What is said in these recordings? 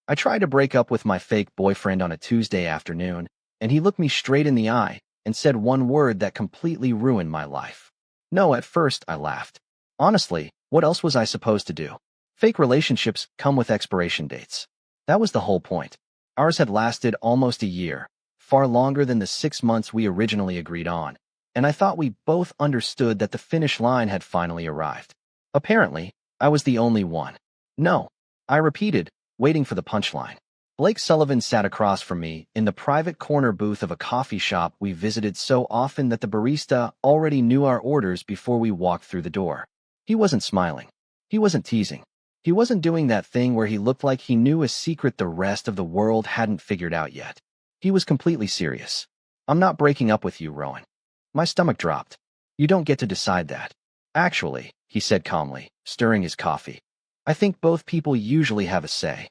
I tried to break up with my fake boyfriend on a Tuesday afternoon, and he looked me straight in the eye and said one word that completely ruined my life. No, at first, I laughed. Honestly, what else was I supposed to do? Fake relationships come with expiration dates. That was the whole point. Ours had lasted almost a year, far longer than the 6 months we originally agreed on, and I thought we both understood that the finish line had finally arrived. Apparently, I was the only one. No, I repeated, waiting for the punchline. Blake Sullivan sat across from me in the private corner booth of a coffee shop we visited so often that the barista already knew our orders before we walked through the door. He wasn't smiling. He wasn't teasing. He wasn't doing that thing where he looked like he knew a secret the rest of the world hadn't figured out yet. He was completely serious. I'm not breaking up with you, Rowan. My stomach dropped. You don't get to decide that. Actually, he said calmly, stirring his coffee. I think both people usually have a say.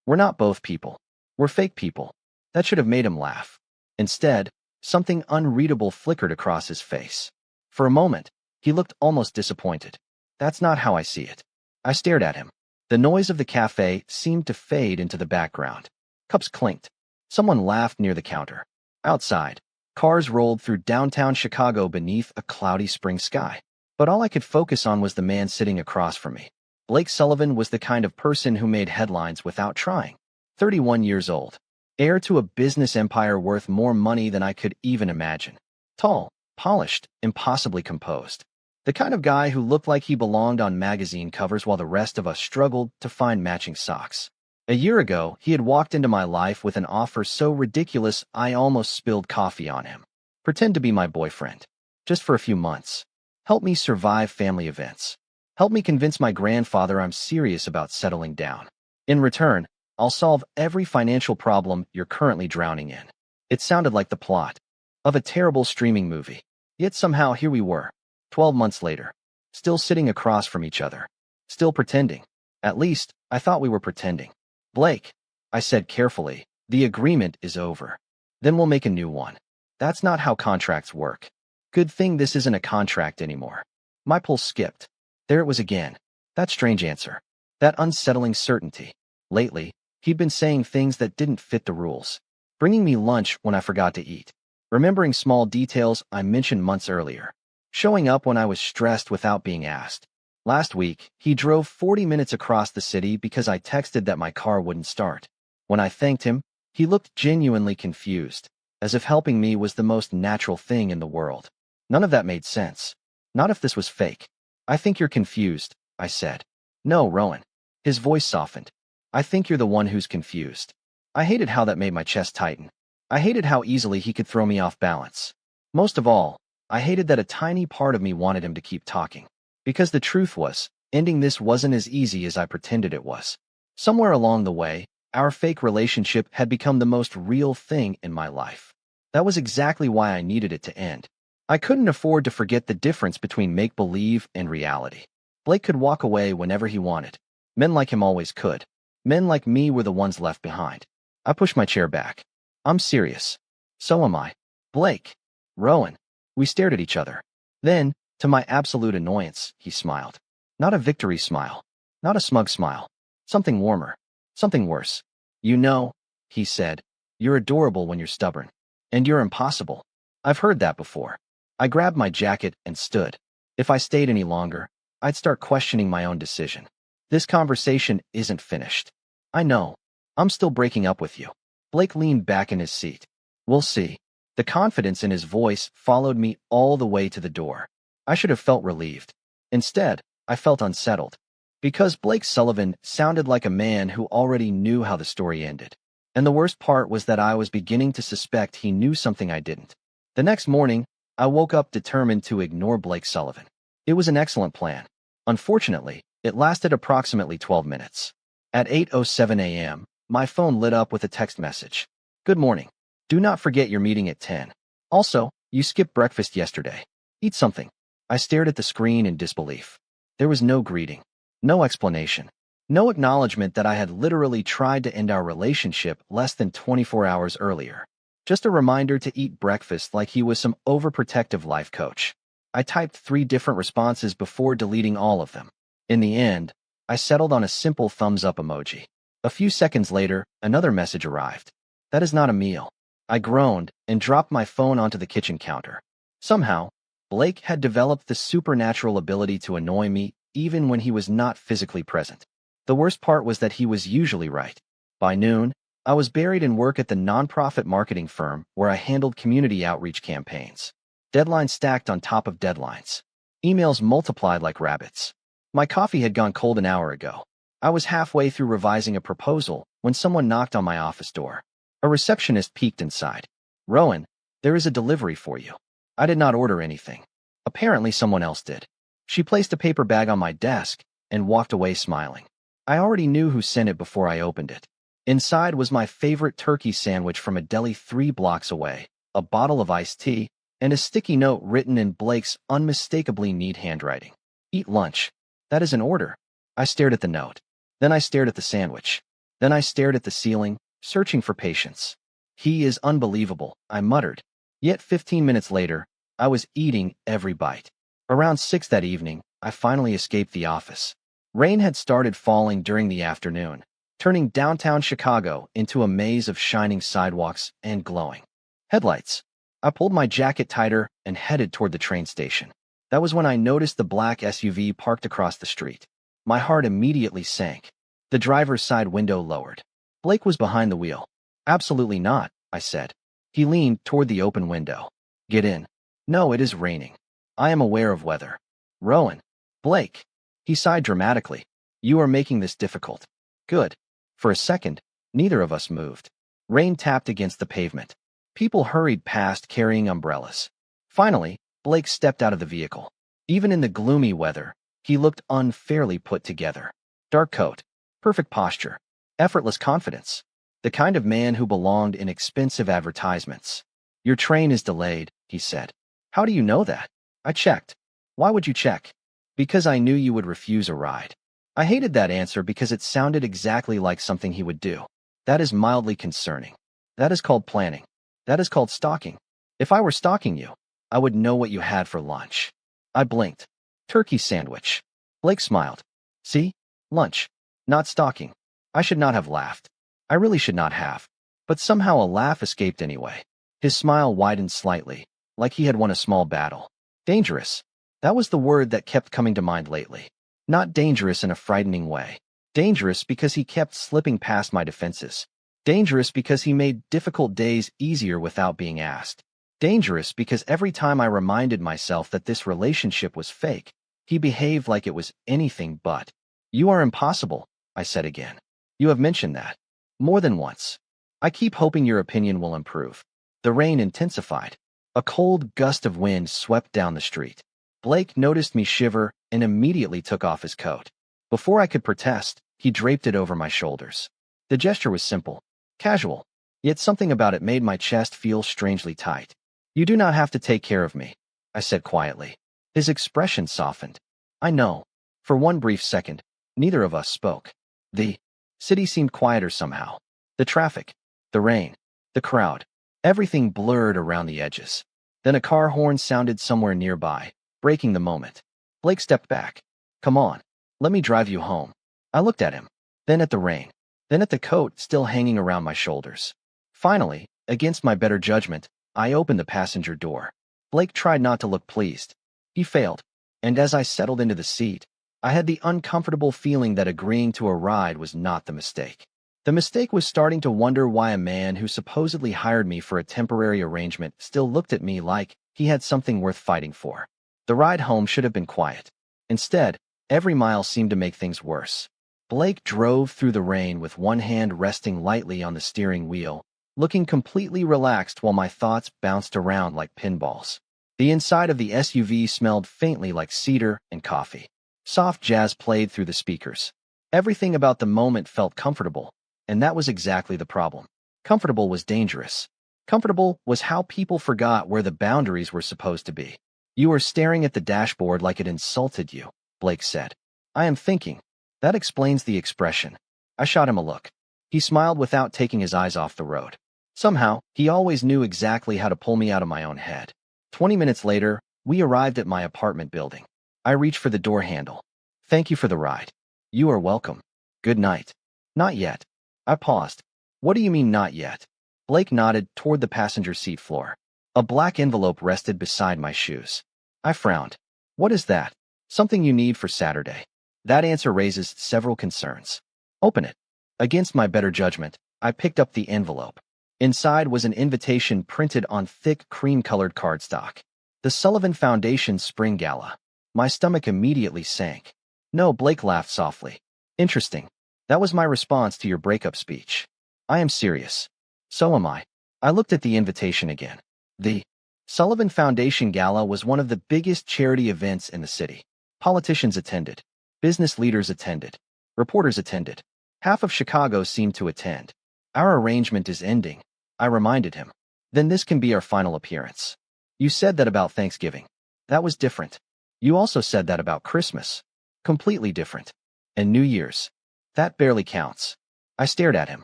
We're not both people. We're fake people. That should have made him laugh. Instead, something unreadable flickered across his face. For a moment, he looked almost disappointed. That's not how I see it. I stared at him. The noise of the cafe seemed to fade into the background. Cups clinked. Someone laughed near the counter. Outside, cars rolled through downtown Chicago beneath a cloudy spring sky. But all I could focus on was the man sitting across from me. Blake Sullivan was the kind of person who made headlines without trying. 31 years old. Heir to a business empire worth more money than I could even imagine. Tall, polished, impossibly composed. The kind of guy who looked like he belonged on magazine covers while the rest of us struggled to find matching socks. A year ago, he had walked into my life with an offer so ridiculous I almost spilled coffee on him. Pretend to be my boyfriend. Just for a few months. Help me survive family events. Help me convince my grandfather I'm serious about settling down. In return, I'll solve every financial problem you're currently drowning in. It sounded like the plot of a terrible streaming movie. Yet somehow here we were, 12 months later, still sitting across from each other, still pretending. At least, I thought we were pretending. Blake, I said carefully, the agreement is over. Then we'll make a new one. That's not how contracts work. Good thing this isn't a contract anymore. My pulse skipped. There it was again. That strange answer. That unsettling certainty. Lately, he'd been saying things that didn't fit the rules. Bringing me lunch when I forgot to eat. Remembering small details I mentioned months earlier. Showing up when I was stressed without being asked. Last week, he drove 40 minutes across the city because I texted that my car wouldn't start. When I thanked him, he looked genuinely confused, as if helping me was the most natural thing in the world. None of that made sense. Not if this was fake. I think you're confused, I said. No, Rowan. His voice softened. I think you're the one who's confused. I hated how that made my chest tighten. I hated how easily he could throw me off balance. Most of all, I hated that a tiny part of me wanted him to keep talking. Because the truth was, ending this wasn't as easy as I pretended it was. Somewhere along the way, our fake relationship had become the most real thing in my life. That was exactly why I needed it to end. I couldn't afford to forget the difference between make-believe and reality. Blake could walk away whenever he wanted. Men like him always could. Men like me were the ones left behind. I pushed my chair back. I'm serious. So am I. Blake. Rowan. We stared at each other. Then, to my absolute annoyance, he smiled. Not a victory smile. Not a smug smile. Something warmer. Something worse. You know, he said, you're adorable when you're stubborn. And you're impossible. I've heard that before. I grabbed my jacket and stood. If I stayed any longer, I'd start questioning my own decision. This conversation isn't finished. I know. I'm still breaking up with you. Blake leaned back in his seat. We'll see. The confidence in his voice followed me all the way to the door. I should have felt relieved. Instead, I felt unsettled. Because Blake Sullivan sounded like a man who already knew how the story ended. And the worst part was that I was beginning to suspect he knew something I didn't. The next morning, I woke up determined to ignore Blake Sullivan. It was an excellent plan. Unfortunately, it lasted approximately 12 minutes. At 8:07 a.m., my phone lit up with a text message. Good morning. Do not forget your meeting at 10. Also, you skipped breakfast yesterday. Eat something. I stared at the screen in disbelief. There was no greeting. No explanation. No acknowledgement that I had literally tried to end our relationship less than 24 hours earlier. Just a reminder to eat breakfast like he was some overprotective life coach. I typed 3 different responses before deleting all of them. In the end, I settled on a simple thumbs up emoji. A few seconds later, another message arrived. That is not a meal. I groaned and dropped my phone onto the kitchen counter. Somehow, Blake had developed the supernatural ability to annoy me even when he was not physically present. The worst part was that he was usually right. By noon, I was buried in work at the nonprofit marketing firm where I handled community outreach campaigns. Deadlines stacked on top of deadlines. Emails multiplied like rabbits. My coffee had gone cold an hour ago. I was halfway through revising a proposal when someone knocked on my office door. A receptionist peeked inside. "Rowan, there is a delivery for you." I did not order anything. Apparently someone else did. She placed a paper bag on my desk and walked away smiling. I already knew who sent it before I opened it. Inside was my favorite turkey sandwich from a deli 3 blocks away, a bottle of iced tea, and a sticky note written in Blake's unmistakably neat handwriting. "Eat lunch. That is an order." I stared at the note. Then I stared at the sandwich. Then I stared at the ceiling, searching for patience. "He is unbelievable," I muttered. Yet 15 minutes later, I was eating every bite. Around 6 that evening, I finally escaped the office. Rain had started falling during the afternoon, turning downtown Chicago into a maze of shining sidewalks and glowing headlights. I pulled my jacket tighter and headed toward the train station. That was when I noticed the black SUV parked across the street. My heart immediately sank. The driver's side window lowered. Blake was behind the wheel. "Absolutely not," I said. He leaned toward the open window. "Get in." "No, it is raining. I am aware of weather." "Rowan." "Blake." He sighed dramatically. "You are making this difficult." "Good." For a second, neither of us moved. Rain tapped against the pavement. People hurried past carrying umbrellas. Finally, Blake stepped out of the vehicle. Even in the gloomy weather, he looked unfairly put together. Dark coat, perfect posture, effortless confidence. The kind of man who belonged in expensive advertisements. "Your train is delayed," he said. "How do you know that?" I checked. "Why would you check?" "Because I knew you would refuse a ride." I hated that answer because it sounded exactly like something he would do. That is mildly concerning. That is called planning. That is called stalking. If I were stalking you, I would know what you had for lunch. I blinked. "Turkey sandwich." Blake smiled. "See? Lunch. Not stalking." I should not have laughed. I really should not have. But somehow a laugh escaped anyway. His smile widened slightly, like he had won a small battle. Dangerous. That was the word that kept coming to mind lately. Not dangerous in a frightening way. Dangerous because he kept slipping past my defenses. Dangerous because he made difficult days easier without being asked. Dangerous because every time I reminded myself that this relationship was fake, he behaved like it was anything but. "You are impossible," I said again. "You have mentioned that. More than once. I keep hoping your opinion will improve." The rain intensified. A cold gust of wind swept down the street. Blake noticed me shiver and immediately took off his coat. Before I could protest, he draped it over my shoulders. The gesture was simple, casual, yet something about it made my chest feel strangely tight. "You do not have to take care of me," I said quietly. His expression softened. "I know." For one brief second, neither of us spoke. The city seemed quieter somehow. The traffic, the rain, the crowd, everything blurred around the edges. Then a car horn sounded somewhere nearby, breaking the moment. Blake stepped back. "Come on, let me drive you home." I looked at him, then at the rain, then at the coat still hanging around my shoulders. Finally, against my better judgment, I opened the passenger door. Blake tried not to look pleased. He failed, and as I settled into the seat, I had the uncomfortable feeling that agreeing to a ride was not the mistake. The mistake was starting to wonder why a man who supposedly hired me for a temporary arrangement still looked at me like he had something worth fighting for. The ride home should have been quiet. Instead, every mile seemed to make things worse. Blake drove through the rain with one hand resting lightly on the steering wheel, looking completely relaxed while my thoughts bounced around like pinballs. The inside of the SUV smelled faintly like cedar and coffee. Soft jazz played through the speakers. Everything about the moment felt comfortable, and that was exactly the problem. Comfortable was dangerous. Comfortable was how people forgot where the boundaries were supposed to be. "You are staring at the dashboard like it insulted you," Blake said. "I am thinking." That explains the expression. I shot him a look. He smiled without taking his eyes off the road. Somehow, he always knew exactly how to pull me out of my own head. 20 minutes later, we arrived at my apartment building. I reached for the door handle. "Thank you for the ride." "You are welcome. Good night." "Not yet." I paused. What do you mean not yet? Blake nodded toward the passenger seat floor. A black envelope rested beside my shoes. I frowned. What is that? Something you need for Saturday. That answer raises several concerns. Open it. Against my better judgment, I picked up the envelope. Inside was an invitation printed on thick cream-colored cardstock. The Sullivan Foundation Spring Gala. My stomach immediately sank. No, Blake laughed softly. Interesting. That was my response to your breakup speech. I am serious. So am I. I looked at the invitation again. The Sullivan Foundation Gala was one of the biggest charity events in the city. Politicians attended. Business leaders attended. Reporters attended. Half of Chicago seemed to attend. Our arrangement is ending, I reminded him. Then this can be our final appearance. You said that about Thanksgiving. That was different. You also said that about Christmas. Completely different. And New Year's. That barely counts. I stared at him.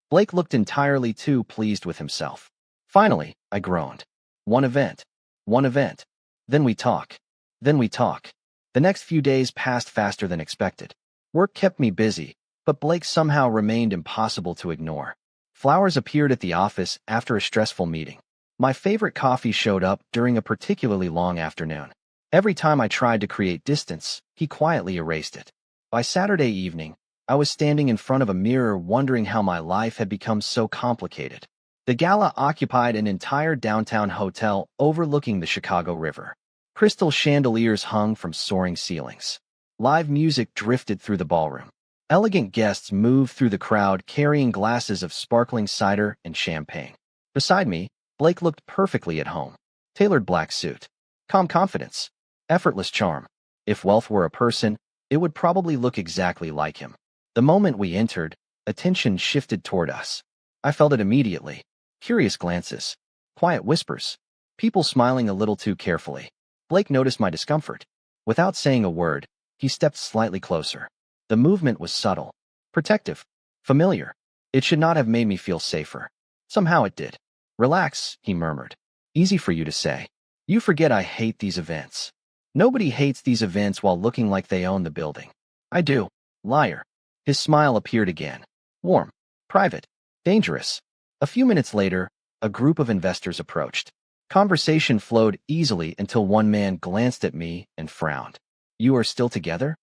Blake looked entirely too pleased with himself. Finally, I groaned. One event. One event. Then we talk. Then we talk. The next few days passed faster than expected. Work kept me busy, but Blake somehow remained impossible to ignore. Flowers appeared at the office after a stressful meeting. My favorite coffee showed up during a particularly long afternoon. Every time I tried to create distance, he quietly erased it. By Saturday evening, I was standing in front of a mirror wondering how my life had become so complicated. The gala occupied an entire downtown hotel overlooking the Chicago River. Crystal chandeliers hung from soaring ceilings. Live music drifted through the ballroom. Elegant guests moved through the crowd carrying glasses of sparkling cider and champagne. Beside me, Blake looked perfectly at home. Tailored black suit. Calm confidence. Effortless charm. If wealth were a person, it would probably look exactly like him. The moment we entered, attention shifted toward us. I felt it immediately. Curious glances. Quiet whispers. People smiling a little too carefully. Blake noticed my discomfort. Without saying a word, he stepped slightly closer. The movement was subtle, protective, familiar. It should not have made me feel safer. Somehow it did. Relax, he murmured. Easy for you to say. You forget I hate these events. Nobody hates these events while looking like they own the building. I do. Liar. His smile appeared again. Warm, private, dangerous. A few minutes later, a group of investors approached. Conversation flowed easily until one man glanced at me and frowned. You are still together?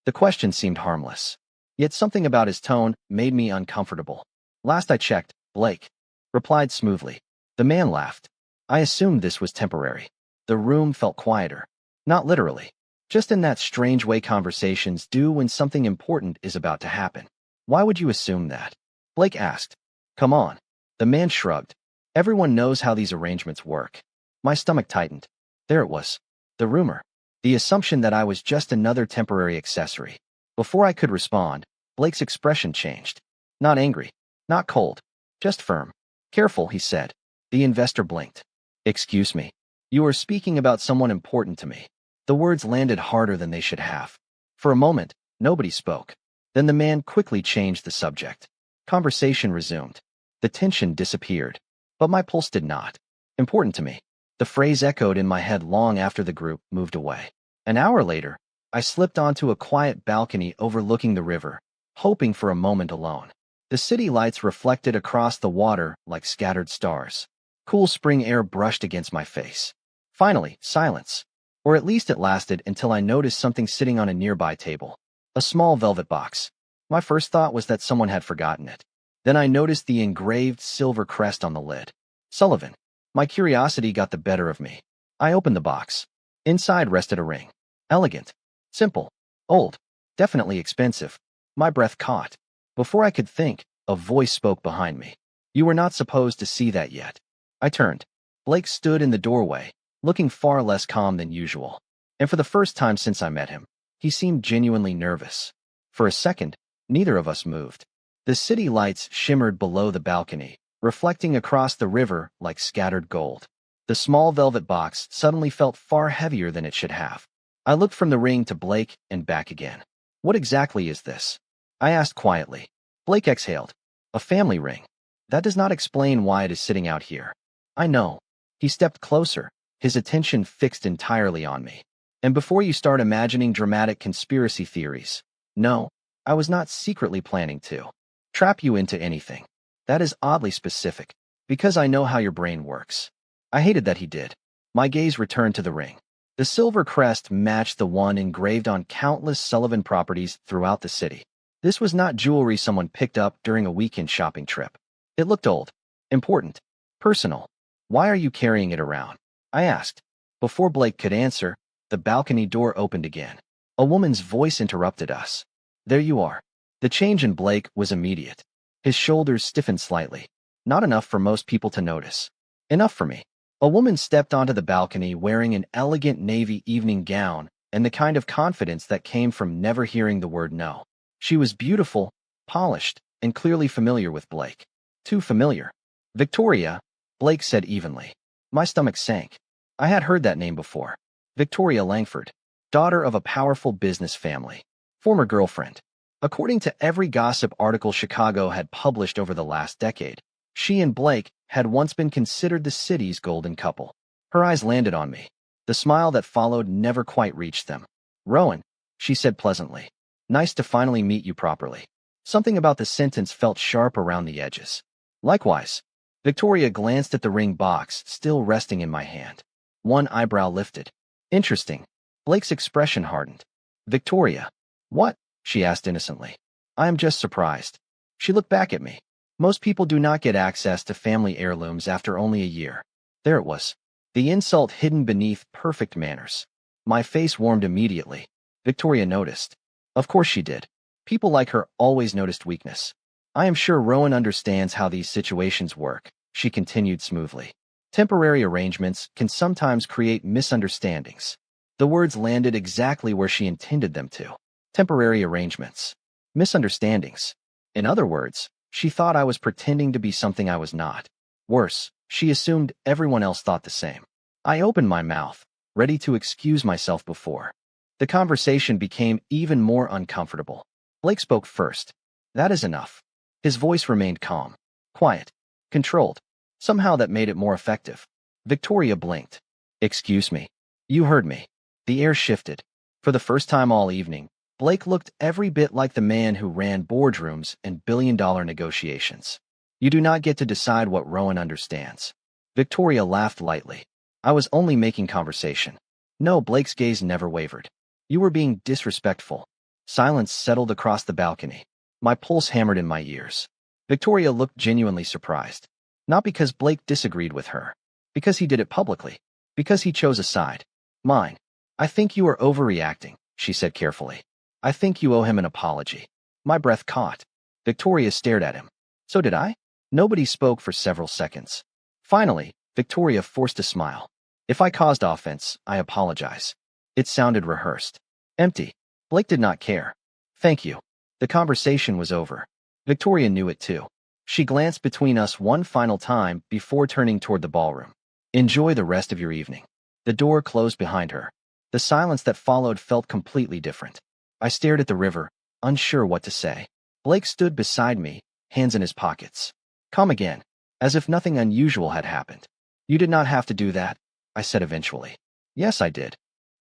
The question seemed harmless. Yet something about his tone made me uncomfortable. Last I checked, Blake replied smoothly. The man laughed. I assumed this was temporary. The room felt quieter. Not literally. Just in that strange way conversations do when something important is about to happen. Why would you assume that? Blake asked. Come on. The man shrugged. Everyone knows how these arrangements work. My stomach tightened. There it was. The rumor. The assumption that I was just another temporary accessory. Before I could respond, Blake's expression changed. Not angry. Not cold. Just firm. Careful, he said. The investor blinked. Excuse me. You are speaking about someone important to me. The words landed harder than they should have. For a moment, nobody spoke. Then the man quickly changed the subject. Conversation resumed. The tension disappeared. But my pulse did not. Important to me. The phrase echoed in my head long after the group moved away. An hour later, I slipped onto a quiet balcony overlooking the river, hoping for a moment alone. The city lights reflected across the water like scattered stars. Cool spring air brushed against my face. Finally, silence. Or at least it lasted until I noticed something sitting on a nearby table. A small velvet box. My first thought was that someone had forgotten it. Then I noticed the engraved silver crest on the lid. Sullivan. My curiosity got the better of me. I opened the box. Inside rested a ring. Elegant. Simple. Old. Definitely expensive. My breath caught. Before I could think, a voice spoke behind me. You were not supposed to see that yet. I turned. Blake stood in the doorway, looking far less calm than usual. And for the first time since I met him, he seemed genuinely nervous. For a second, neither of us moved. The city lights shimmered below the balcony, reflecting across the river like scattered gold. The small velvet box suddenly felt far heavier than it should have. I looked from the ring to Blake and back again. What exactly is this? I asked quietly. Blake exhaled. A family ring. That does not explain why it is sitting out here. I know. He stepped closer, his attention fixed entirely on me. And before you start imagining dramatic conspiracy theories, no, I was not secretly planning to. Trap you into anything. That is oddly specific, because I know how your brain works. I hated that he did. My gaze returned to the ring. The silver crest matched the one engraved on countless Sullivan properties throughout the city. This was not jewelry someone picked up during a weekend shopping trip. It looked old, important, personal. Why are you carrying it around? I asked. Before Blake could answer, the balcony door opened again. A woman's voice interrupted us. There you are. The change in Blake was immediate. His shoulders stiffened slightly. Not enough for most people to notice. Enough for me. A woman stepped onto the balcony wearing an elegant navy evening gown and the kind of confidence that came from never hearing the word no. She was beautiful, polished, and clearly familiar with Blake. Too familiar. Victoria, Blake said evenly. My stomach sank. I had heard that name before. Victoria Langford, daughter of a powerful business family. Former girlfriend. According to every gossip article Chicago had published over the last decade, she and Blake had once been considered the city's golden couple. Her eyes landed on me. The smile that followed never quite reached them. Rowan, she said pleasantly. Nice to finally meet you properly. Something about the sentence felt sharp around the edges. Likewise. Victoria glanced at the ring box still resting in my hand. One eyebrow lifted. Interesting. Blake's expression hardened. Victoria. What? She asked innocently. I am just surprised. She looked back at me. Most people do not get access to family heirlooms after only a year. There it was. The insult hidden beneath perfect manners. My face warmed immediately. Victoria noticed. Of course she did. People like her always noticed weakness. I am sure Rowan understands how these situations work, she continued smoothly. Temporary arrangements can sometimes create misunderstandings. The words landed exactly where she intended them to. Temporary arrangements. Misunderstandings. In other words, she thought I was pretending to be something I was not. Worse, she assumed everyone else thought the same. I opened my mouth, ready to excuse myself before. The conversation became even more uncomfortable. Blake spoke first. That is enough. His voice remained calm, quiet, controlled. Somehow that made it more effective. Victoria blinked. Excuse me. You heard me. The air shifted. For the first time all evening, Blake looked every bit like the man who ran boardrooms and billion-dollar negotiations. You do not get to decide what Rowan understands. Victoria laughed lightly. I was only making conversation. No, Blake's gaze never wavered. You were being disrespectful. Silence settled across the balcony. My pulse hammered in my ears. Victoria looked genuinely surprised. Not because Blake disagreed with her. Because he did it publicly. Because he chose a side. Mine. I think you are overreacting, she said carefully. I think you owe him an apology. My breath caught. Victoria stared at him. So did I? Nobody spoke for several seconds. Finally, Victoria forced a smile. If I caused offense, I apologize. It sounded rehearsed. Empty. Blake did not care. Thank you. The conversation was over. Victoria knew it too. She glanced between us one final time before turning toward the ballroom. Enjoy the rest of your evening. The door closed behind her. The silence that followed felt completely different. I stared at the river, unsure what to say. Blake stood beside me, hands in his pockets. Come again. As if nothing unusual had happened. You did not have to do that, I said eventually. Yes, I did.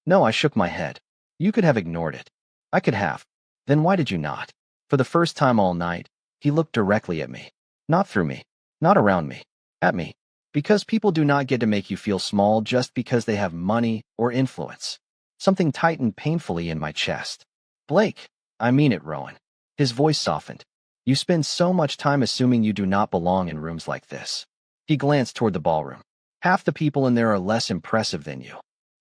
No, I shook my head. You could have ignored it. I could have. Then why did you not? For the first time all night, he looked directly at me. Not through me. Not around me. At me. Because people do not get to make you feel small just because they have money or influence. Something tightened painfully in my chest. Blake, I mean it, Rowan. His voice softened. You spend so much time assuming you do not belong in rooms like this. He glanced toward the ballroom. Half the people in there are less impressive than you.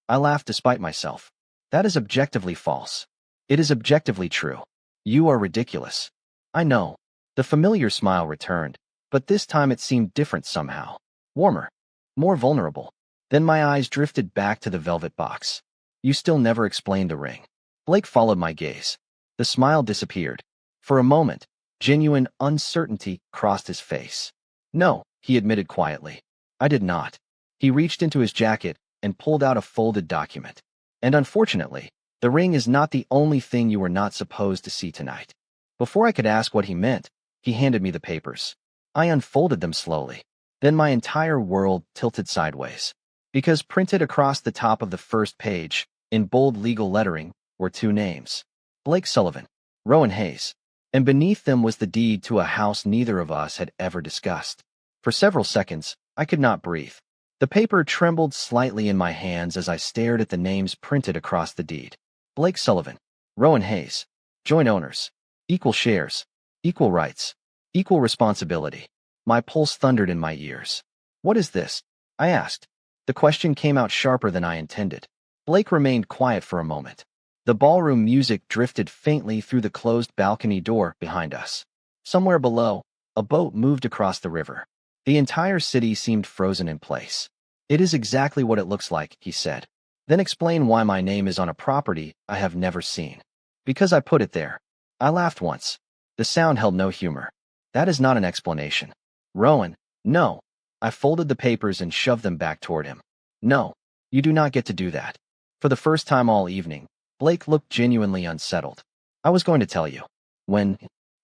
I laughed despite myself. That is objectively false. It is objectively true. You are ridiculous. I know. The familiar smile returned, but this time it seemed different somehow. Warmer. More vulnerable. Then my eyes drifted back to the velvet box. You still never explained the ring. Blake followed my gaze. The smile disappeared. For a moment, genuine uncertainty crossed his face. No, he admitted quietly. I did not. He reached into his jacket and pulled out a folded document. And unfortunately, the ring is not the only thing you were not supposed to see tonight. Before I could ask what he meant, he handed me the papers. I unfolded them slowly. Then my entire world tilted sideways. Because printed across the top of the first page, in bold legal lettering, were two names. Blake Sullivan. Rowan Hayes. and beneath them was the deed to a house neither of us had ever discussed. For several seconds, I could not breathe. The paper trembled slightly in my hands as I stared at the names printed across the deed. Blake Sullivan, Rowan Hayes, joint owners, equal shares, equal rights, equal responsibility. My pulse thundered in my ears. What is this? I asked. The question came out sharper than I intended. Blake remained quiet for a moment. The ballroom music drifted faintly through the closed balcony door behind us. Somewhere below, a boat moved across the river. The entire city seemed frozen in place. It is exactly what it looks like, he said. Then explain why my name is on a property I have never seen. Because I put it there. I laughed once. The sound held no humor. That is not an explanation. Rowan, no. I folded the papers and shoved them back toward him. No, you do not get to do that. For the first time all evening, Blake looked genuinely unsettled. I was going to tell you. When?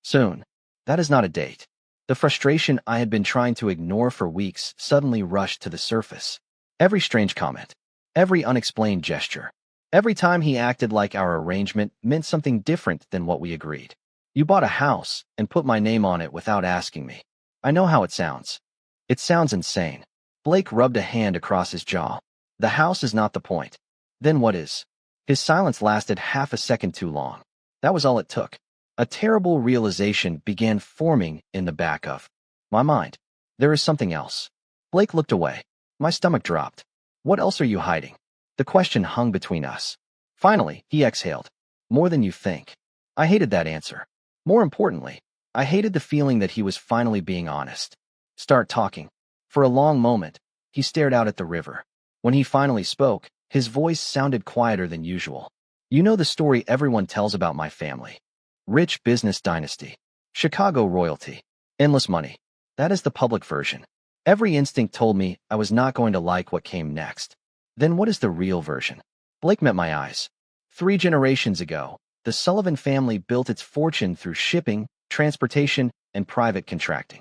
Soon. That is not a date. The frustration I had been trying to ignore for weeks suddenly rushed to the surface. Every strange comment, every unexplained gesture, every time he acted like our arrangement meant something different than what we agreed. You bought a house and put my name on it without asking me. I know how it sounds. It sounds insane. Blake rubbed a hand across his jaw. The house is not the point. Then what is? His silence lasted half a second too long. That was all it took. A terrible realization began forming in the back of my mind. There is something else. Blake looked away. My stomach dropped. What else are you hiding? The question hung between us. Finally, he exhaled. More than you think. I hated that answer. More importantly, I hated the feeling that he was finally being honest. Start talking. For a long moment, he stared out at the river. When he finally spoke, his voice sounded quieter than usual. You know the story everyone tells about my family. Rich business dynasty. Chicago royalty. Endless money. That is the public version. Every instinct told me I was not going to like what came next. Then what is the real version? Blake met my eyes. 3 generations ago, the Sullivan family built its fortune through shipping, transportation, and private contracting.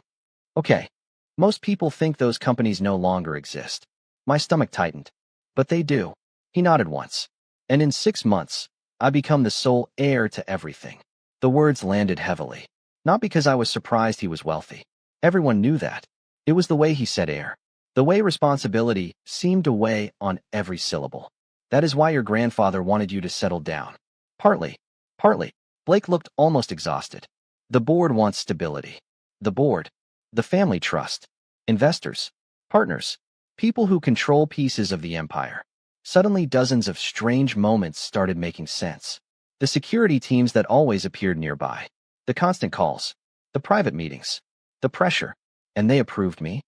Okay. Most people think those companies no longer exist. My stomach tightened. But they do. He nodded once. And in 6 months, I become the sole heir to everything. The words landed heavily. Not because I was surprised he was wealthy. Everyone knew that. It was the way he said heir. The way responsibility seemed to weigh on every syllable. That is why your grandfather wanted you to settle down. Partly. Partly. Blake looked almost exhausted. The board wants stability. The board. The family trust. Investors. Partners. People who control pieces of the empire. Suddenly dozens of strange moments started making sense. The security teams that always appeared nearby. The constant calls. The private meetings. The pressure. And they approved me?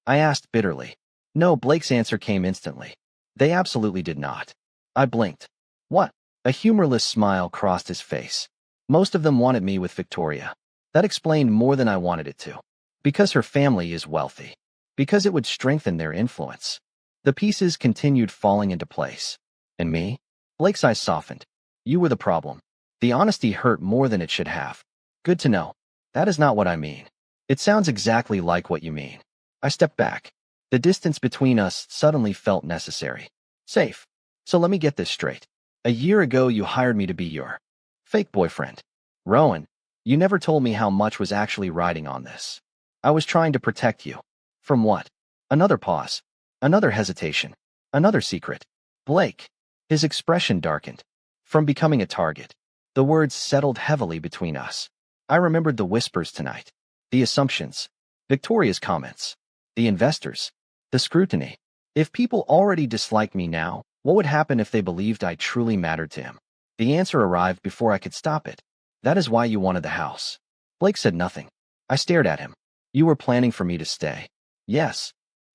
I asked bitterly. No, Blake's answer came instantly. They absolutely did not. I blinked. What? A humorless smile crossed his face. Most of them wanted me with Victoria. That explained more than I wanted it to. Because her family is wealthy. Because it would strengthen their influence. The pieces continued falling into place. And me? Blake's eyes softened. You were the problem. The honesty hurt more than it should have. Good to know. That is not what I mean. It sounds exactly like what you mean. I stepped back. The distance between us suddenly felt necessary. Safe. So let me get this straight. A year ago you hired me to be your fake boyfriend. Rowan, you never told me how much was actually riding on this. I was trying to protect you. From what? Another pause. Another hesitation. Another secret. Blake. His expression darkened. From becoming a target. The words settled heavily between us. I remembered the whispers tonight. The assumptions. Victoria's comments. The investors. The scrutiny. If people already disliked me now, what would happen if they believed I truly mattered to him? The answer arrived before I could stop it. That is why you wanted the house. Blake said nothing. I stared at him. You were planning for me to stay. Yes.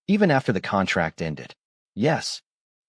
Even after the contract ended. Yes.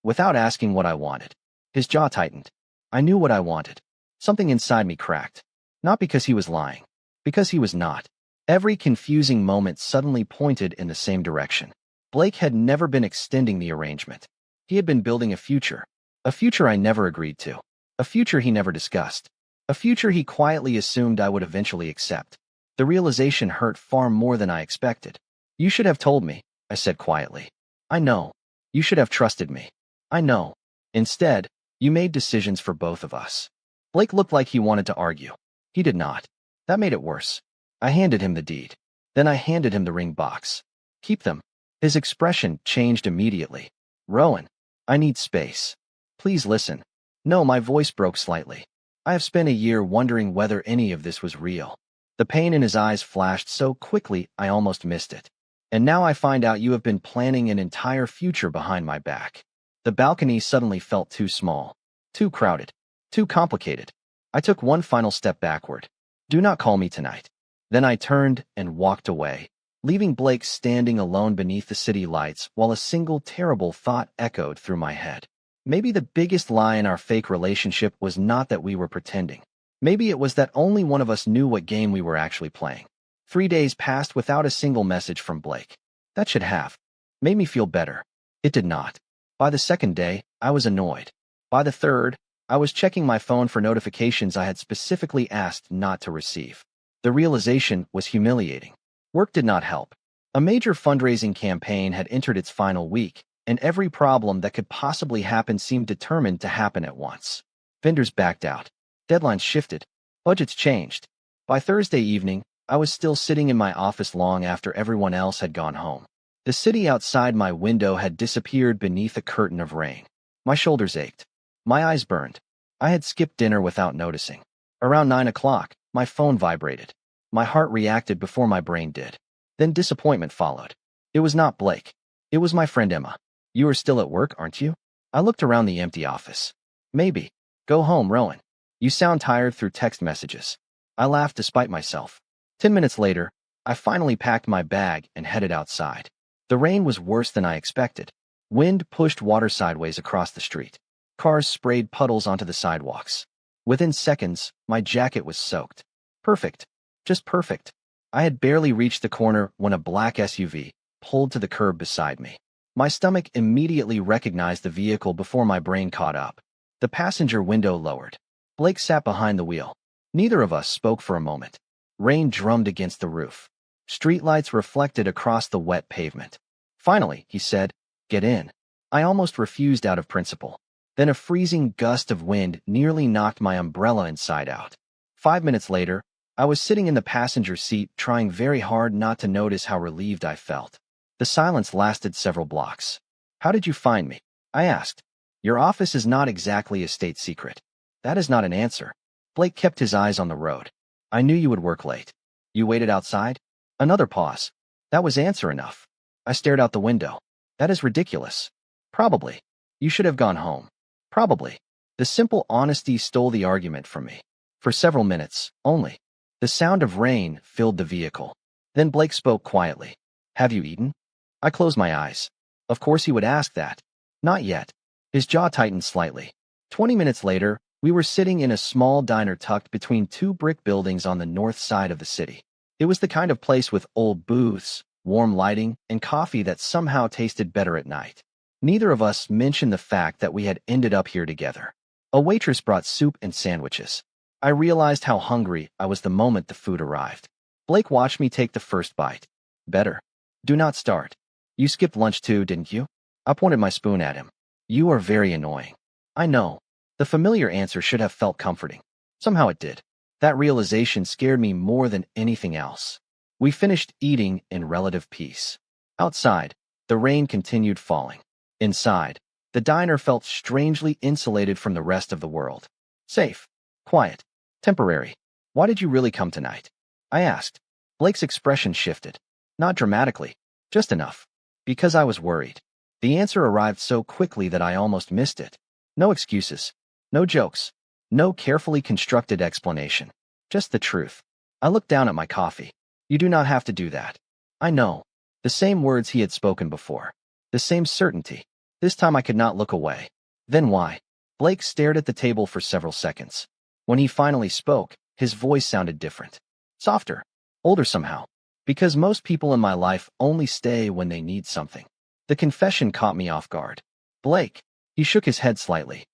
Without asking what I wanted. His jaw tightened. I knew what I wanted. Something inside me cracked. Not because he was lying. Because he was not. Every confusing moment suddenly pointed in the same direction. Blake had never been extending the arrangement. He had been building a future. A future I never agreed to. A future he never discussed. A future he quietly assumed I would eventually accept. The realization hurt far more than I expected. You should have told me, I said quietly. I know. You should have trusted me. I know. Instead, you made decisions for both of us. Blake looked like he wanted to argue. He did not. That made it worse. I handed him the deed. Then I handed him the ring box. Keep them. His expression changed immediately. Rowan, I need space. Please listen. No, my voice broke slightly. I have spent a year wondering whether any of this was real. The pain in his eyes flashed so quickly I almost missed it. And now I find out you have been planning an entire future behind my back. The balcony suddenly felt too small, too crowded, too complicated. I took one final step backward. Do not call me tonight. Then I turned and walked away, leaving Blake standing alone beneath the city lights while a single terrible thought echoed through my head. Maybe the biggest lie in our fake relationship was not that we were pretending. Maybe it was that only one of us knew what game we were actually playing. 3 days passed without a single message from Blake. That should have made me feel better. It did not. By the second day, I was annoyed. By the third, I was checking my phone for notifications I had specifically asked not to receive. The realization was humiliating. Work did not help. A major fundraising campaign had entered its final week, and every problem that could possibly happen seemed determined to happen at once. Vendors backed out. Deadlines shifted. Budgets changed. By Thursday evening, I was still sitting in my office long after everyone else had gone home. The city outside my window had disappeared beneath a curtain of rain. My shoulders ached. My eyes burned. I had skipped dinner without noticing. Around 9 o'clock, my phone vibrated. My heart reacted before my brain did. Then disappointment followed. It was not Blake. It was my friend Emma. You are still at work, aren't you? I looked around the empty office. Maybe. Go home, Rowan. You sound tired through text messages. I laughed despite myself. 10 minutes later, I finally packed my bag and headed outside. The rain was worse than I expected. Wind pushed water sideways across the street. Cars sprayed puddles onto the sidewalks. Within seconds, my jacket was soaked. Perfect. Just perfect. I had barely reached the corner when a black SUV pulled to the curb beside me. My stomach immediately recognized the vehicle before my brain caught up. The passenger window lowered. Blake sat behind the wheel. Neither of us spoke for a moment. Rain drummed against the roof. Streetlights reflected across the wet pavement. Finally, he said, "Get in." I almost refused out of principle. Then a freezing gust of wind nearly knocked my umbrella inside out. 5 minutes later, I was sitting in the passenger seat trying very hard not to notice how relieved I felt. The silence lasted several blocks. "How did you find me?" I asked. "Your office is not exactly a state secret." That is not an answer. Blake kept his eyes on the road. "I knew you would work late. You waited outside?" Another pause. That was answer enough. I stared out the window. "That is ridiculous." "Probably. You should have gone home." "Probably." The simple honesty stole the argument from me. For several minutes, only. The sound of rain filled the vehicle. Then Blake spoke quietly. "Have you eaten?" I closed my eyes. Of course he would ask that. Not yet. His jaw tightened slightly. 20 minutes later, we were sitting in a small diner tucked between two brick buildings on the north side of the city. It was the kind of place with old booths, warm lighting, and coffee that somehow tasted better at night. Neither of us mentioned the fact that we had ended up here together. A waitress brought soup and sandwiches. I realized how hungry I was the moment the food arrived. Blake watched me take the first bite. "Better. Do not start. You skipped lunch too, didn't you?" I pointed my spoon at him. "You are very annoying." I know. The familiar answer should have felt comforting. Somehow it did. That realization scared me more than anything else. We finished eating in relative peace. Outside, the rain continued falling. Inside, the diner felt strangely insulated from the rest of the world. Safe, quiet, temporary. "Why did you really come tonight?" I asked. Blake's expression shifted. Not dramatically, just enough. Because I was worried. The answer arrived so quickly that I almost missed it. No excuses. No jokes. No carefully constructed explanation. Just the truth. I looked down at my coffee. "You do not have to do that." I know. The same words he had spoken before. The same certainty. This time I could not look away. "Then why?" Blake stared at the table for several seconds. When he finally spoke, his voice sounded different. Softer. Older somehow. "Because most people in my life only stay when they need something." The confession caught me off guard. "Blake." He shook his head slightly.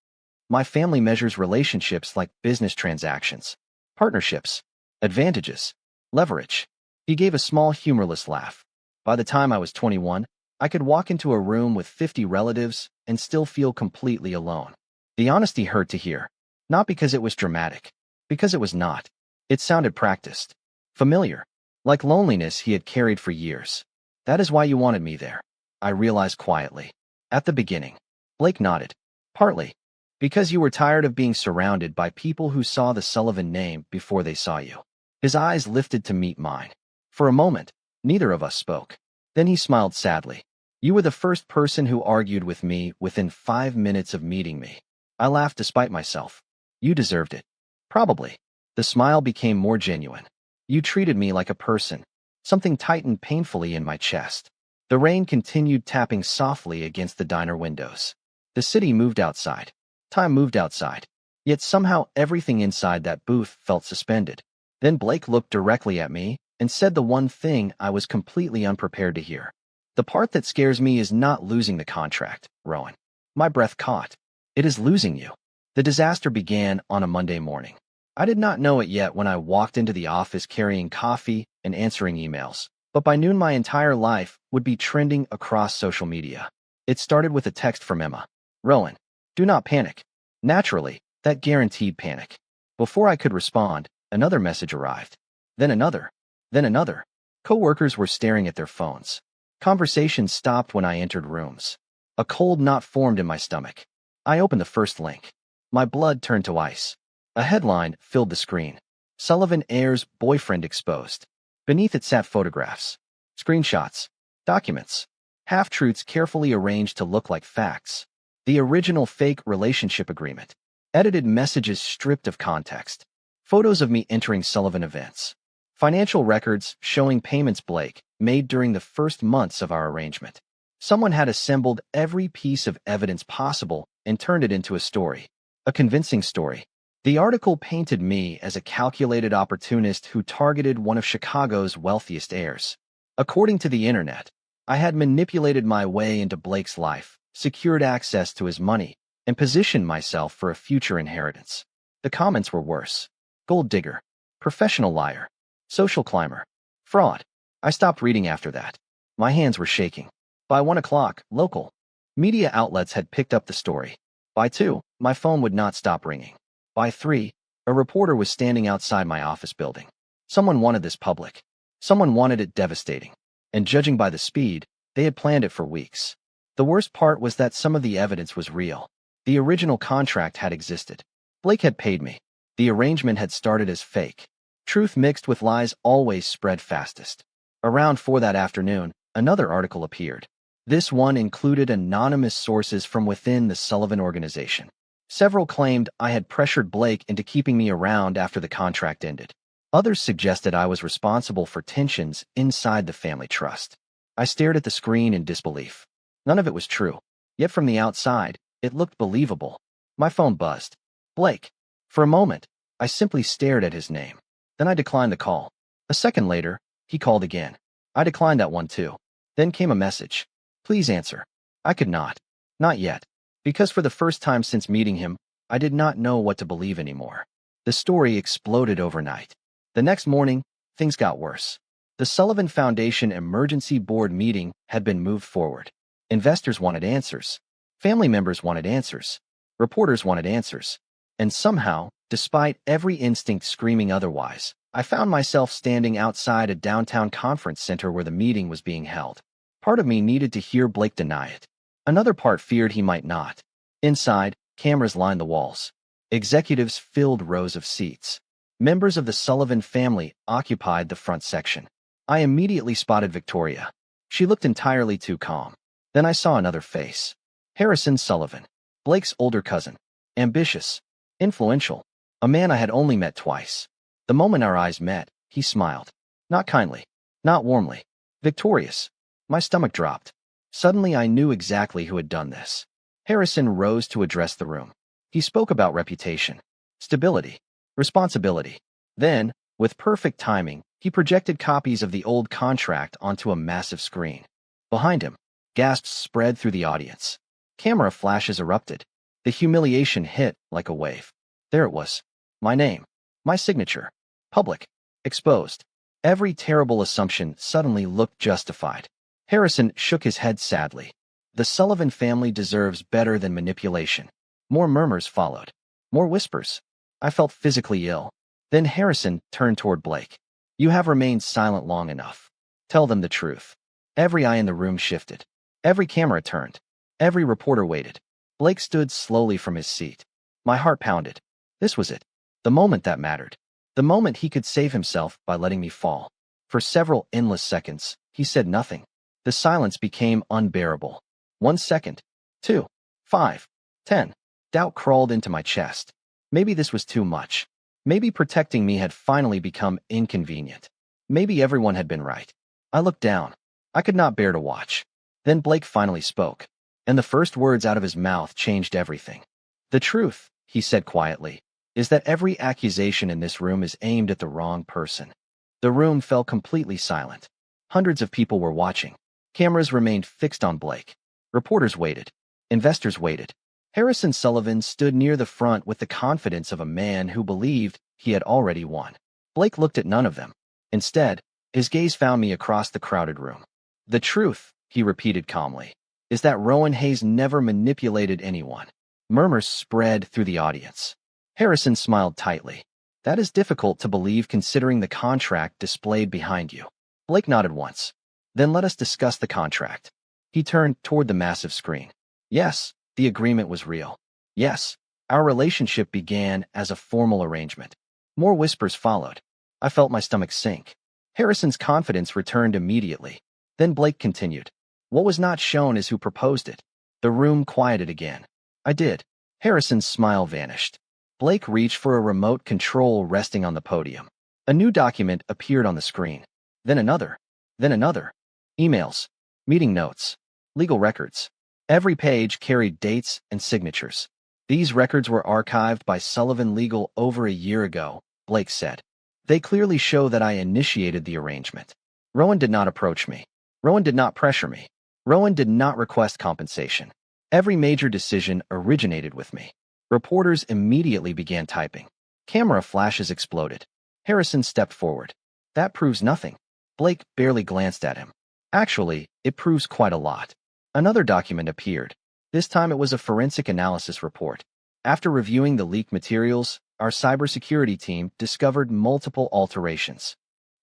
"My family measures relationships like business transactions. Partnerships. Advantages. Leverage." He gave a small humorless laugh. "By the time I was 21, I could walk into a room with 50 relatives and still feel completely alone." The honesty hurt to hear. Not because it was dramatic. Because it was not. It sounded practiced, familiar, like loneliness he had carried for years. That is why you wanted me there, I realized quietly. At the beginning. Blake nodded. Partly. Because you were tired of being surrounded by people who saw the Sullivan name before they saw you. His eyes lifted to meet mine. For a moment, neither of us spoke. Then he smiled sadly. You were the first person who argued with me within 5 minutes of meeting me. I laughed despite myself. You deserved it. Probably. The smile became more genuine. You treated me like a person. Something tightened painfully in my chest. The rain continued tapping softly against the diner windows. The city moved outside. Time moved outside. Yet somehow everything inside that booth felt suspended. Then Blake looked directly at me and said the one thing I was completely unprepared to hear. The part that scares me is not losing the contract, Rowan. My breath caught. It is losing you. The disaster began on a Monday morning. I did not know it yet when I walked into the office carrying coffee and answering emails, but by noon my entire life would be trending across social media. It started with a text from Emma. Rowan, do not panic. Naturally, that guaranteed panic. Before I could respond, another message arrived. Then another. Then another. Coworkers were staring at their phones. Conversations stopped when I entered rooms. A cold knot formed in my stomach. I opened the first link. My blood turned to ice. A headline filled the screen. Sullivan heirs boyfriend exposed. Beneath it sat photographs, screenshots, documents, half-truths carefully arranged to look like facts. The original fake relationship agreement. Edited messages stripped of context. Photos of me entering Sullivan events. Financial records showing payments Blake made during the first months of our arrangement. Someone had assembled every piece of evidence possible and turned it into a story. A convincing story. The article painted me as a calculated opportunist who targeted one of Chicago's wealthiest heirs. According to the internet, I had manipulated my way into Blake's life, secured access to his money, and positioned myself for a future inheritance. The comments were worse. Gold digger. Professional liar. Social climber. Fraud. I stopped reading after that. My hands were shaking. By 1 o'clock, local media outlets had picked up the story. By 2, my phone would not stop ringing. By 3, a reporter was standing outside my office building. Someone wanted this public. Someone wanted it devastating. And judging by the speed, they had planned it for weeks. The worst part was that some of the evidence was real. The original contract had existed. Blake had paid me. The arrangement had started as fake. Truth mixed with lies always spread fastest. Around 4 that afternoon, another article appeared. This one included anonymous sources from within the Sullivan organization. Several claimed I had pressured Blake into keeping me around after the contract ended. Others suggested I was responsible for tensions inside the family trust. I stared at the screen in disbelief. None of it was true. Yet from the outside, it looked believable. My phone buzzed. Blake. For a moment, I simply stared at his name. Then I declined the call. A second later, he called again. I declined that one too. Then came a message. Please answer. I could not. Not yet. Because for the first time since meeting him, I did not know what to believe anymore. The story exploded overnight. The next morning, things got worse. The Sullivan Foundation Emergency Board meeting had been moved forward. Investors wanted answers. Family members wanted answers. Reporters wanted answers. And somehow, despite every instinct screaming otherwise, I found myself standing outside a downtown conference center where the meeting was being held. Part of me needed to hear Blake deny it. Another part feared he might not. Inside, cameras lined the walls. Executives filled rows of seats. Members of the Sullivan family occupied the front section. I immediately spotted Victoria. She looked entirely too calm. Then I saw another face. Harrison Sullivan, Blake's older cousin. Ambitious. Influential. A man I had only met twice. The moment our eyes met, he smiled. Not kindly. Not warmly. Victorious. My stomach dropped. Suddenly I knew exactly who had done this. Harrison rose to address the room. He spoke about reputation, stability, responsibility. Then, with perfect timing, he projected copies of the old contract onto a massive screen. Behind him, gasps spread through the audience. Camera flashes erupted. The humiliation hit like a wave. There it was. My name. My signature. Public. Exposed. Every terrible assumption suddenly looked justified. Harrison shook his head sadly. The Sullivan family deserves better than manipulation. More murmurs followed. More whispers. I felt physically ill. Then Harrison turned toward Blake. You have remained silent long enough. Tell them the truth. Every eye in the room shifted. Every camera turned. Every reporter waited. Blake stood slowly from his seat. My heart pounded. This was it. The moment that mattered. The moment he could save himself by letting me fall. For several endless seconds, he said nothing. The silence became unbearable. 1 second. 2. 5. 10. Doubt crawled into my chest. Maybe this was too much. Maybe protecting me had finally become inconvenient. Maybe everyone had been right. I looked down. I could not bear to watch. Then Blake finally spoke, and the first words out of his mouth changed everything. The truth, he said quietly, is that every accusation in this room is aimed at the wrong person. The room fell completely silent. Hundreds of people were watching. Cameras remained fixed on Blake. Reporters waited. Investors waited. Harrison Sullivan stood near the front with the confidence of a man who believed he had already won. Blake looked at none of them. Instead, his gaze found me across the crowded room. The truth, he repeated calmly, is that Rowan Hayes never manipulated anyone. Murmurs spread through the audience. Harrison smiled tightly. That is difficult to believe considering the contract displayed behind you. Blake nodded once. Then let us discuss the contract. He turned toward the massive screen. Yes, the agreement was real. Yes, our relationship began as a formal arrangement. More whispers followed. I felt my stomach sink. Harrison's confidence returned immediately. Then Blake continued. What was not shown is who proposed it. The room quieted again. I did. Harrison's smile vanished. Blake reached for a remote control resting on the podium. A new document appeared on the screen. Then another. Then another. Emails. Meeting notes. Legal records. Every page carried dates and signatures. These records were archived by Sullivan Legal over a year ago, Blake said. They clearly show that I initiated the arrangement. Rowan did not approach me. Rowan did not pressure me. Rowan did not request compensation. Every major decision originated with me. Reporters immediately began typing. Camera flashes exploded. Harrison stepped forward. That proves nothing. Blake barely glanced at him. Actually, it proves quite a lot. Another document appeared. This time it was a forensic analysis report. After reviewing the leaked materials, our cybersecurity team discovered multiple alterations.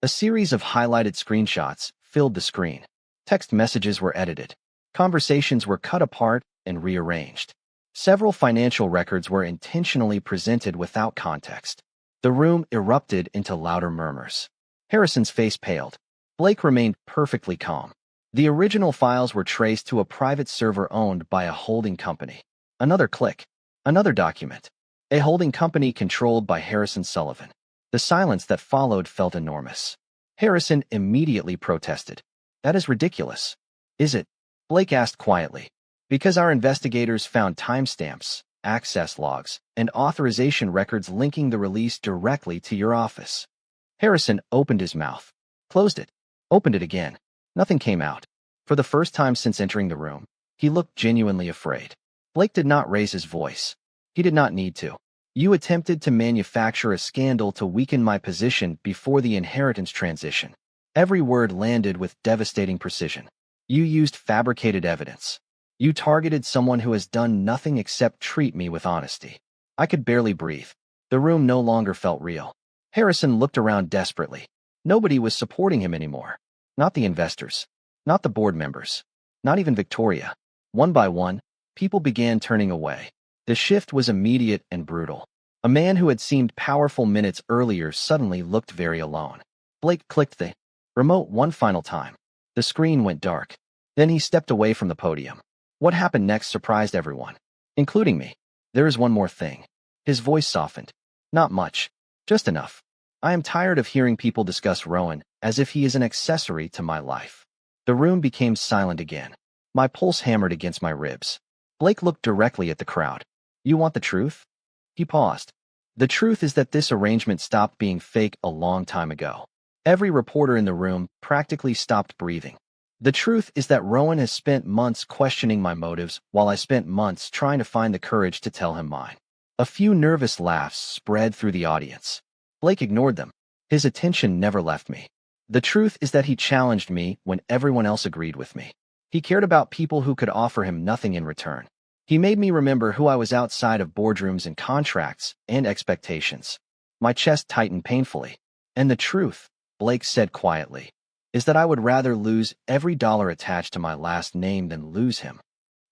A series of highlighted screenshots filled the screen. Text messages were edited. Conversations were cut apart and rearranged. Several financial records were intentionally presented without context. The room erupted into louder murmurs. Harrison's face paled. Blake remained perfectly calm. The original files were traced to a private server owned by a holding company. Another click. Another document. A holding company controlled by Harrison Sullivan. The silence that followed felt enormous. Harrison immediately protested. That is ridiculous. Is it? Blake asked quietly. Because our investigators found timestamps, access logs, and authorization records linking the release directly to your office. Harrison opened his mouth, closed it, opened it again. Nothing came out. For the first time since entering the room, he looked genuinely afraid. Blake did not raise his voice. He did not need to. You attempted to manufacture a scandal to weaken my position before the inheritance transition. Every word landed with devastating precision. You used fabricated evidence. You targeted someone who has done nothing except treat me with honesty. I could barely breathe. The room no longer felt real. Harrison looked around desperately. Nobody was supporting him anymore. Not the investors. Not the board members. Not even Victoria. One by one, people began turning away. The shift was immediate and brutal. A man who had seemed powerful minutes earlier suddenly looked very alone. Blake clicked the remote one final time. The screen went dark. Then he stepped away from the podium. What happened next surprised everyone, including me. There is one more thing. His voice softened. Not much. Just enough. I am tired of hearing people discuss Rowan as if he is an accessory to my life. The room became silent again. My pulse hammered against my ribs. Blake looked directly at the crowd. You want the truth? He paused. The truth is that this arrangement stopped being fake a long time ago. Every reporter in the room practically stopped breathing. The truth is that Rowan has spent months questioning my motives while I spent months trying to find the courage to tell him mine. A few nervous laughs spread through the audience. Blake ignored them. His attention never left me. The truth is that he challenged me when everyone else agreed with me. He cared about people who could offer him nothing in return. He made me remember who I was outside of boardrooms and contracts and expectations. My chest tightened painfully. And the truth, Blake said quietly, is that I would rather lose every dollar attached to my last name than lose him.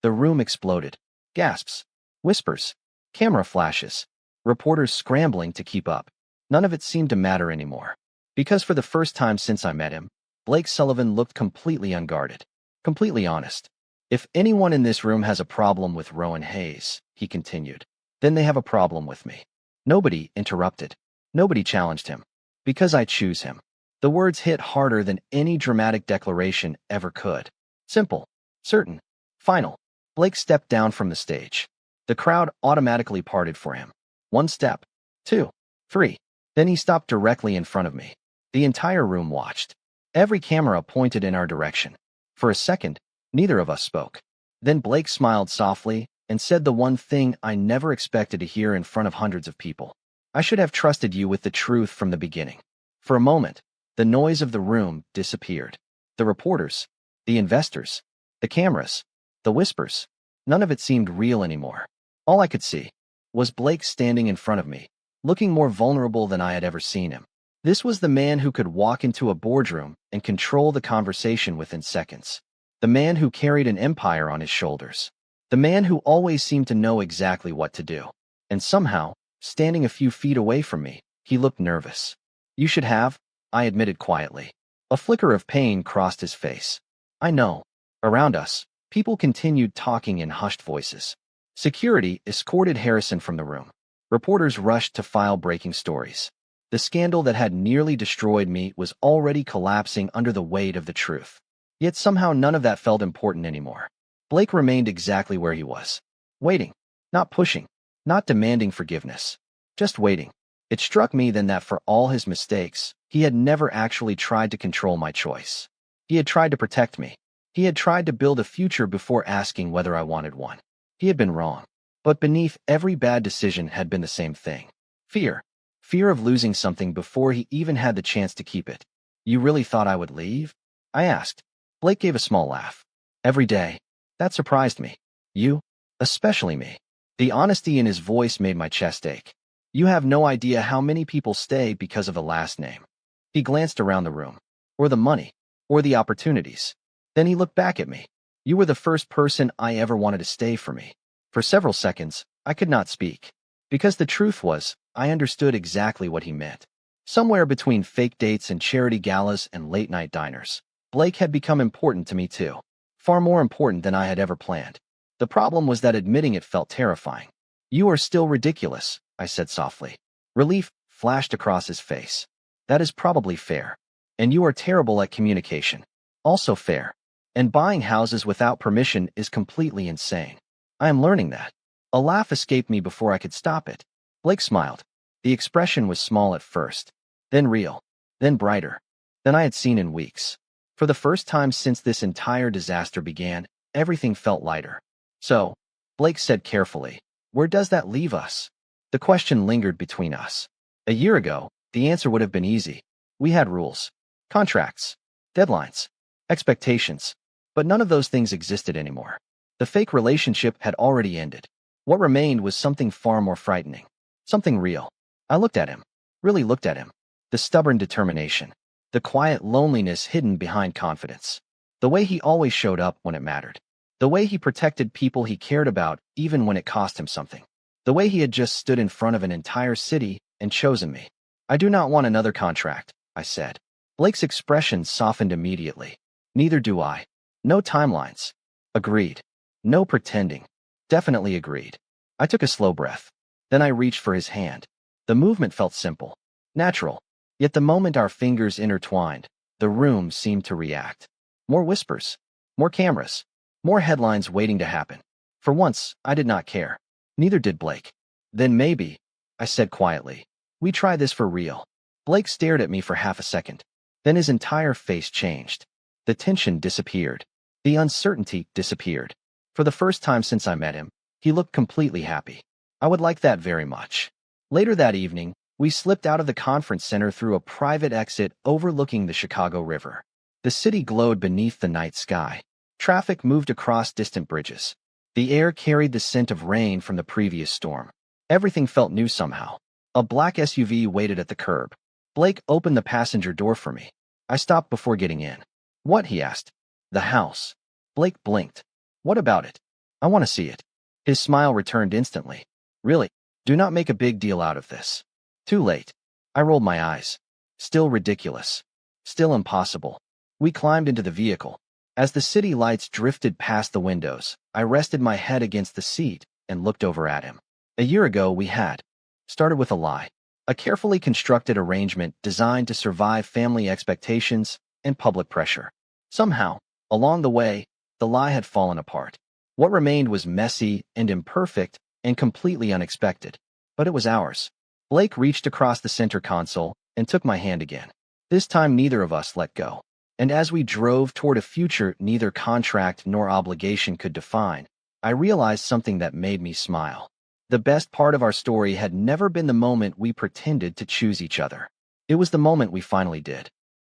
The room exploded. Gasps, whispers, camera flashes, reporters scrambling to keep up. None of it seemed to matter anymore. Because for the first time since I met him, Blake Sullivan looked completely unguarded, completely honest. If anyone in this room has a problem with Rowan Hayes, he continued, then they have a problem with me. Nobody interrupted. Nobody challenged him. Because I choose him. The words hit harder than any dramatic declaration ever could. Simple, certain, final. Blake stepped down from the stage. The crowd automatically parted for him. 1 step, 2, 3. Then he stopped directly in front of me. The entire room watched. Every camera pointed in our direction. For a second, neither of us spoke. Then Blake smiled softly and said the one thing I never expected to hear in front of hundreds of people. I should have trusted you with the truth from the beginning. For a moment, the noise of the room disappeared. The reporters, the investors, the cameras, the whispers, none of it seemed real anymore. All I could see was Blake standing in front of me, looking more vulnerable than I had ever seen him. This was the man who could walk into a boardroom and control the conversation within seconds. The man who carried an empire on his shoulders. The man who always seemed to know exactly what to do. And somehow, standing a few feet away from me, he looked nervous. You should have, I admitted quietly. A flicker of pain crossed his face. I know. Around us, people continued talking in hushed voices. Security escorted Harrison from the room. Reporters rushed to file breaking stories. The scandal that had nearly destroyed me was already collapsing under the weight of the truth. Yet somehow none of that felt important anymore. Blake remained exactly where he was. Waiting. Not pushing. Not demanding forgiveness. Just waiting. It struck me then that for all his mistakes, he had never actually tried to control my choice. He had tried to protect me. He had tried to build a future before asking whether I wanted one. He had been wrong. But beneath every bad decision had been the same thing. Fear. Fear of losing something before he even had the chance to keep it. You really thought I would leave? I asked. Blake gave a small laugh. Every day. That surprised me. You? Especially me. The honesty in his voice made my chest ache. You have no idea how many people stay because of a last name. He glanced around the room. Or the money. Or the opportunities. Then he looked back at me. You were the first person I ever wanted to stay for me. For several seconds, I could not speak. Because the truth was, I understood exactly what he meant. Somewhere between fake dates and charity galas and late-night diners, Blake had become important to me too. Far more important than I had ever planned. The problem was that admitting it felt terrifying. You are still ridiculous, I said softly. Relief flashed across his face. That is probably fair. And you are terrible at communication. Also fair. And buying houses without permission is completely insane. I am learning that. A laugh escaped me before I could stop it. Blake smiled. The expression was small at first, then real, then brighter, than I had seen in weeks. For the first time since this entire disaster began, everything felt lighter. So, Blake said carefully, where does that leave us? The question lingered between us. A year ago, the answer would have been easy. We had rules, contracts, deadlines, expectations, but none of those things existed anymore. The fake relationship had already ended. What remained was something far more frightening. Something real. I looked at him. Really looked at him. The stubborn determination. The quiet loneliness hidden behind confidence. The way he always showed up when it mattered. The way he protected people he cared about even when it cost him something. The way he had just stood in front of an entire city and chosen me. I do not want another contract, I said. Blake's expression softened immediately. Neither do I. No timelines. Agreed. No pretending. Definitely agreed. I took a slow breath. Then I reached for his hand. The movement felt simple, natural. Yet the moment our fingers intertwined, the room seemed to react. More whispers. More cameras. More headlines waiting to happen. For once, I did not care. Neither did Blake. Then maybe, I said quietly, we try this for real. Blake stared at me for half a second. Then his entire face changed. The tension disappeared. The uncertainty disappeared. For the first time since I met him, he looked completely happy. I would like that very much. Later that evening, we slipped out of the conference center through a private exit overlooking the Chicago River. The city glowed beneath the night sky. Traffic moved across distant bridges. The air carried the scent of rain from the previous storm. Everything felt new somehow. A black SUV waited at the curb. Blake opened the passenger door for me. I stopped before getting in. What? He asked. The house. Blake blinked. What about it? I want to see it. His smile returned instantly. Really? Do not make a big deal out of this. Too late. I rolled my eyes. Still ridiculous. Still impossible. We climbed into the vehicle. As the city lights drifted past the windows, I rested my head against the seat and looked over at him. A year ago, we had started with a lie. A carefully constructed arrangement designed to survive family expectations and public pressure. Somehow, along the way, the lie had fallen apart. What remained was messy and imperfect and completely unexpected. But it was ours. Blake reached across the center console and took my hand again. This time neither of us let go. And as we drove toward a future neither contract nor obligation could define, I realized something that made me smile. The best part of our story had never been the moment we pretended to choose each other. It was the moment we finally did.